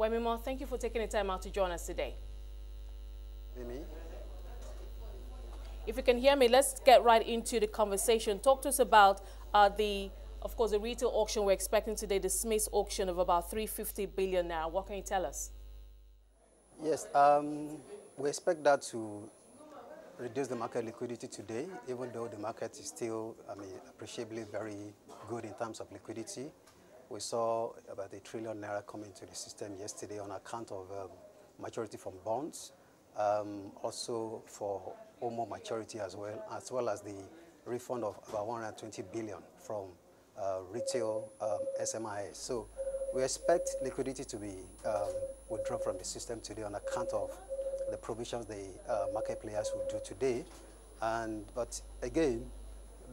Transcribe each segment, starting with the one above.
Oluwemimo, thank you for taking the time out to join us today. Mimi? If you can hear me, let's get right into the conversation. Talk to us about of course, the retail auction we're expecting today, the SMIS auction of about 350 billion now. What can you tell us? Yes, we expect that to reduce the market liquidity today, even though the market is still, appreciably very good in terms of liquidity. We saw about ₦1 trillion come into the system yesterday on account of maturity from bonds, also for OMO maturity as well as the refund of about 120 billion from retail SMIS. So we expect liquidity to be withdrawn from the system today on account of the provisions the market players will do today. But again,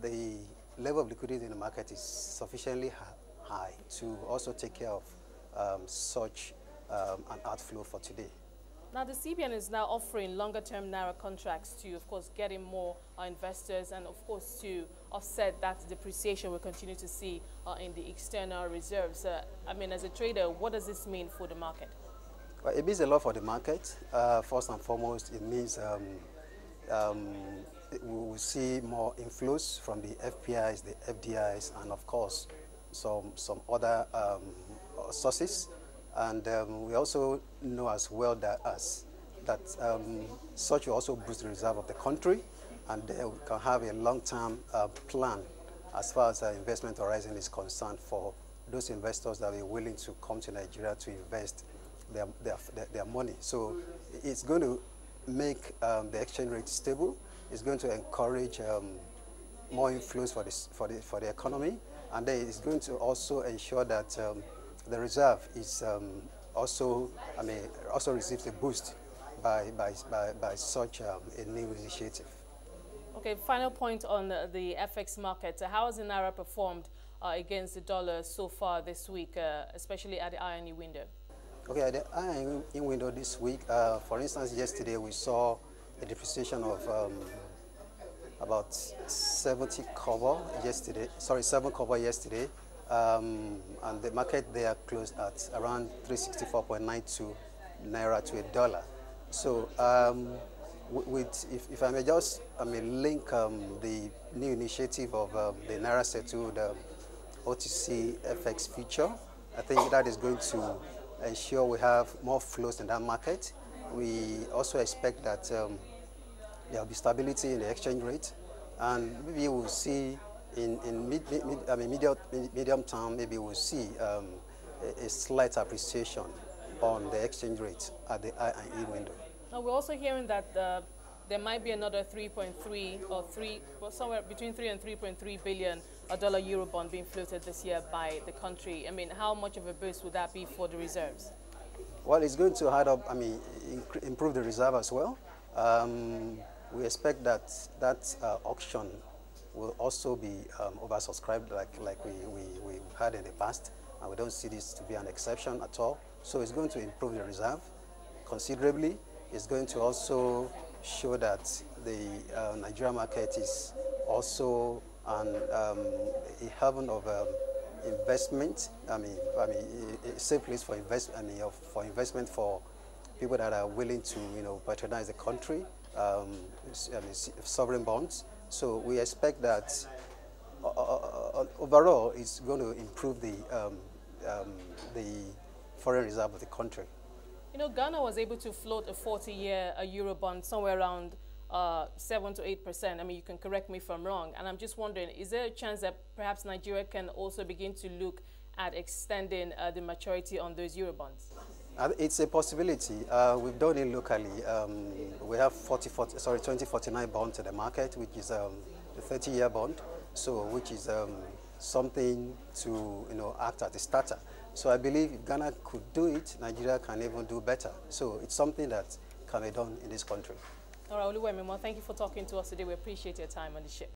the level of liquidity in the market is sufficiently high to also take care of such an outflow for today. Now, the CBN is now offering longer-term naira contracts to, of course, get in more investors and, of course, to offset that depreciation we continue to see in the external reserves. As a trader, what does this mean for the market? Well, it means a lot for the market. First and foremost, it means we will see more inflows from the FPIs, the FDIs, and, of course, some other sources. And we also know as well that such will also boost the reserve of the country, and we can have a long-term plan as far as investment horizon is concerned for those investors that are willing to come to Nigeria to invest their money. So it's going to make the exchange rate stable. It's going to encourage more inflows for the economy, and then it's going to also ensure that the reserve is also receives a boost by such a new initiative. Okay, final point on the FX market. How has the naira performed against the dollar so far this week, especially at the INE window? Okay, at the INE window this week, for instance, yesterday we saw a depreciation of about 70 kobo yesterday. Sorry, 7 kobo yesterday. And the market there closed at around 364.92 naira to $1. So if I may just link the new initiative of the naira settled OTC FX feature, I think that is going to ensure we have more flows in that market. We also expect that there will be stability in the exchange rate, and maybe we'll see in medium term, maybe we'll see a slight appreciation on the exchange rate at the INE window. Now, we're also hearing that there might be another 3.3 or 3, well, somewhere between 3 and 3.3 billion dollar euro bond being floated this year by the country. How much of a boost would that be for the reserves? Well, it's going to add up, improve the reserve as well. We expect that auction will also be oversubscribed like we had in the past, and we don't see this to be an exception at all. So it's going to improve the reserve considerably. It's going to also show that the Nigerian market is also a haven of investment. A safe place for investment for people that are willing to patronize the country. Sovereign bonds. So we expect that overall it's going to improve the foreign reserve of the country. Ghana was able to float a 40-year euro bond somewhere around 7 to 8%. You can correct me if I'm wrong. And I'm just wondering, is there a chance that perhaps Nigeria can also begin to look at extending the maturity on those euro bonds? It's a possibility. We've done it locally. We have 2049 bond to the market, which is the 30-year bond, so which is something to act as a starter. So I believe if Ghana could do it, Nigeria can even do better. So it's something that can be done in this country. All right, Oluwemimo, thank you for talking to us today. We appreciate your time on the show.